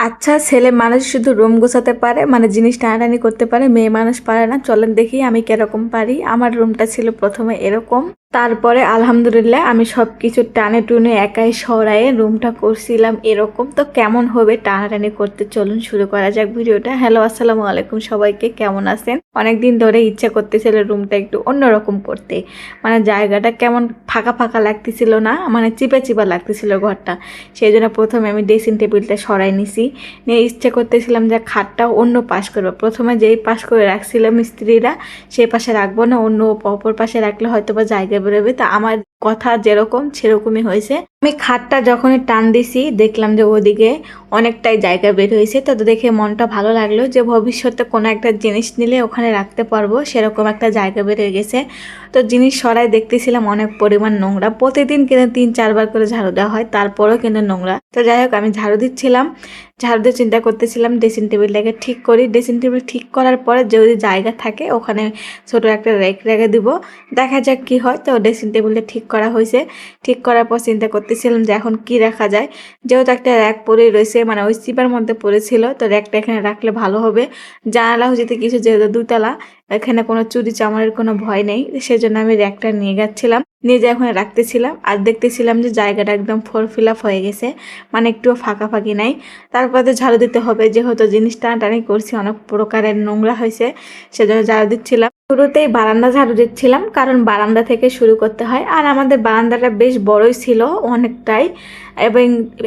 আচ্ছা, ছেলে মানুষ শুধু রুম গোছাতে পারে, মানে জিনিস টানাটানি করতে পারে, মেয়ে মানুষ পারে না। চলেন দেখি আমি কিরকম পারি। আমার রুমটা ছিল প্রথমে এরকম, তারপরে আলহামদুলিল্লাহ আমি সব কিছু টানে টুনে একাই সরায়ে রুমটা করছিলাম এরকম। তো কেমন হবে টানাটানি করতে, চলুন শুরু করা যাক ভিডিওটা। হ্যালো, আসসালামু আলাইকুম সবাইকে, কেমন আছেন? অনেকদিন ধরে ইচ্ছা করতেছিল রুমটা একটু অন্যরকম করতে, মানে জায়গাটা কেমন ফাঁকা ফাঁকা লাগতেছিল না, মানে চিপা চিপা লাগতেছিল ঘরটা। সেই জন্য প্রথমে আমি ড্রেসিং টেবিলটা সরাই নিছি, নিয়ে ইচ্ছে করতেছিলাম যে খাটটা অন্য পাশ করবো। প্রথমে যেই পাশ করে রাখছিল মিস্ত্রিরা সেই পাশে রাখবো না, অন্য অপর পাশে রাখলে হয়তো বা জায়গা বেরোবে। তা আমার কথা যেরকম সেরকমই হয়েছে। আমি খাটটা যখনই টান দিছি দেখলাম যে ওদিকে অনেকটাই জায়গা বের হয়েছে। তো দেখে মনটা ভালো লাগলো যে ভবিষ্যতে কোনো একটা জিনিস নিলে ওখানে রাখতে পারবো, সেরকম একটা জায়গা বের হয়ে গেছে। তো জিনিস সরাই দেখতেছিলাম অনেক পরিমাণ নোংরা, প্রতিদিন কিন্তু 3-4 বার করে ঝাড়ু দেওয়া হয়, তারপরেও কিন্তু নোংরা। তো যাই হোক আমি ঝাড়ু দিচ্ছিলাম, ঝাড়ু দিয়ে চিন্তা করতেছিলাম ড্রেসিং টেবিলটাকে ঠিক করি। ড্রেসিং টেবিল ঠিক করার পরে যদি জায়গা থাকে ওখানে ছোট একটা রেক রেখে দিব, দেখা যাক কি হয়। তো ড্রেসিং টেবিলটা ঠিক করা হয়েছে। ঠিক করার পর চিন্তা করতেছিলাম যে এখন কি রাখা যায়। যেহেতু একটা র্যাক পরে রয়েছে, মানে ওই চিপার মধ্যে পড়েছিল, তো র্যাকটা এখানে রাখলে ভালো হবে। জানালাও যদি কিছু, যেহেতু দুতলা, এখানে কোনো চুরি চামারের কোনো ভয় নেই, সেজন্য আমি র্যাকটা নিয়ে যাচ্ছিলাম, নিয়ে যা ওখানে রাখতেছিলাম। আর দেখতেছিলাম যে জায়গাটা একদম ফিল আপ হয়ে গেছে, মানে একটুও ফাঁকাফাঁকি নাই। তারপরে তো ঝাড়ু দিতে হবে, যেহেতু জিনিস টানাটানি করছি অনেক প্রকারের নোংরা হয়েছে, সেজন্য ঝাড়ু দিচ্ছিলাম। শুরুতেই বারান্দা ঝাড়ু দিচ্ছিলাম, কারণ বারান্দা থেকে শুরু করতে হয়। আর আমাদের বারান্দাটা বেশ বড়ই ছিল অনেকটাই, এবং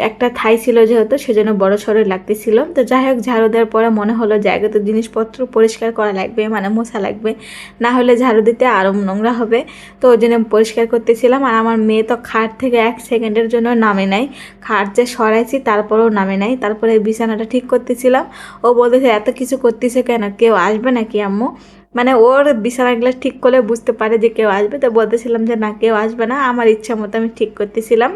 একটা থাই ছিল যেহেতু, সেজন্য বড় সড়ই লাগতেছিল। তো যাই হোক ঝাড়ু দেওয়ার পরে মনে হলো জায়গাতে জিনিসপত্র পরিষ্কার করা লাগবে, মানে মোছা লাগবে, না হলে ঝাড়ু দিতে আরও নোংরা হবে। তো ওই জন্য পরিষ্কার করতেছিলাম। আর আমার মেয়ে তো খাট থেকে 1 সেকেন্ডের জন্য নামে নাই, খাট যে সরাইছি তারপরেও নামে নাই। তারপরে বিছানাটা ঠিক করতেছিলাম, ও বলতেছে এত কিছু করতেছে কেন, কেউ আসবে নাকি আম্মু? মানে ওর বিছানাগুলো ঠিক করলে বুঝতে পারে যে কেউ আসবে। তো বলতেছিলাম যে না, কেউ আসবে না, আমার ইচ্ছা মতো আমি ঠিক করতেছিলাম।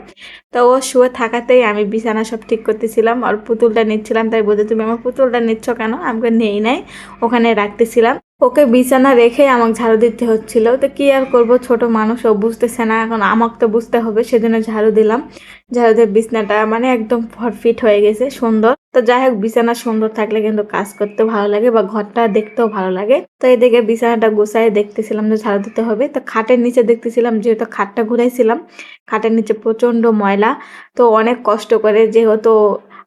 তো ও শুয়ে থাকাতেই আমি বিছানা সব ঠিক করতেছিলাম আর পুতুলটা নিচ্ছিলাম। তাই বলতে তুমি আমার পুতুলটা নিচ্ছ কেন? আমাকে নেই নাই, ওখানে রাখতেছিলাম। ওকে বিছানা রেখে আমাকে ঝাড়ু দিতে হচ্ছিল। তো কি আর করব, ছোট মানুষ, ও বুঝতেছে না, এখন আমাকে তো বুঝতে হবে, সেজন্য ঝাড়ু দিলাম। ঝাড়ু দিয়ে বিছানাটা মানে একদম ফিট হয়ে গেছে, সুন্দর। তো যাই হোক বিছানা সুন্দর থাকলে কিন্তু কাজ করতে ভালো লাগে বা ঘরটা দেখতেও ভালো লাগে। তো এদিকে বিছানাটা গুছাই দেখতেছিলাম যে ঝাড়ু দিতে হবে। তো খাটের নিচে দেখতেছিলাম, যেহেতু খাটটা ঘুরাইছিলাম, খাটের নিচে প্রচন্ড ময়লা। তো অনেক কষ্ট করে, যেহেতু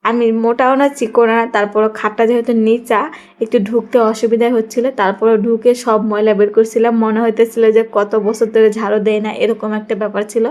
আমি মোটাও না চিকো না, তারপর খাটটা যেহেতু নিচা, একটু ঢুকতে অসুবিধা হচ্ছিল, তারপরে ঢুকে সব ময়লা বের করছিলাম। মনে হইতেছিল যে কত বছর ধরে ঝাড়ু দেয় না, এরকম একটা ব্যাপার ছিল।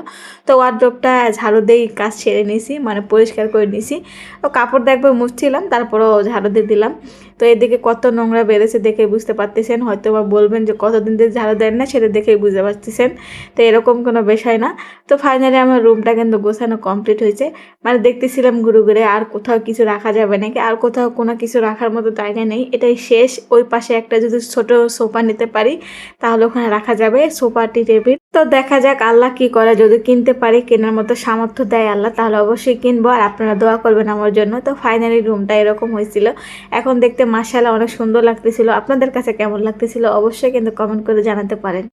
তো ওয়ার্ডরোবটা ঝাড়ু দিয়েই কাজ সেরে নিছি, মানে পরিষ্কার করে নিছি। তো কাপড় দিয়ে একবার মুছছিলাম, তারপরও ঝাড়ু দিয়ে দিলাম। তো এদিকে কত নোংরা বেড়েছে দেখে বুঝতে পারতেছেন, হয়তো বা বলবেন যে কতদিন ধরে ঝাড়ু দেন না, সেটা দেখেই বুঝতে পারতেছেন। তো এরকম কোনো বিষয় না। তো ফাইনালি আমার রুমটা কিন্তু গোছানো কমপ্লিট হয়েছে। মানে দেখতেছিলাম ঘুরে ঘুরে আর কোথাও কিছু রাখা যাবে নাকি, আর কোথাও কোনো কিছু রাখার মতো জায়গা নেই, এটাই শেষ। ওই পাশে একটা যদি ছোট সোফা নিতে পারি তাহলে ওখানে রাখা যাবে, সোফাটি টেবিল। তো দেখা যাক আল্লাহ কি করে, যদি কিনতে পারি, কেনার মতো সামর্থ্য দেয় আল্লাহ, তাহলে অবশ্যই কিনবো। আর আপনারা দোয়া করবেন আমার জন্য। তো ফাইনালি রুমটা এরকম হয়েছিল, এখন দেখতে মাশাআল্লাহ অনেক সুন্দর লাগতেছিল। আপনাদের কাছে কেমন লাগতেছিল অবশ্যই কিন্তু কমেন্ট করে জানাতে পারেন।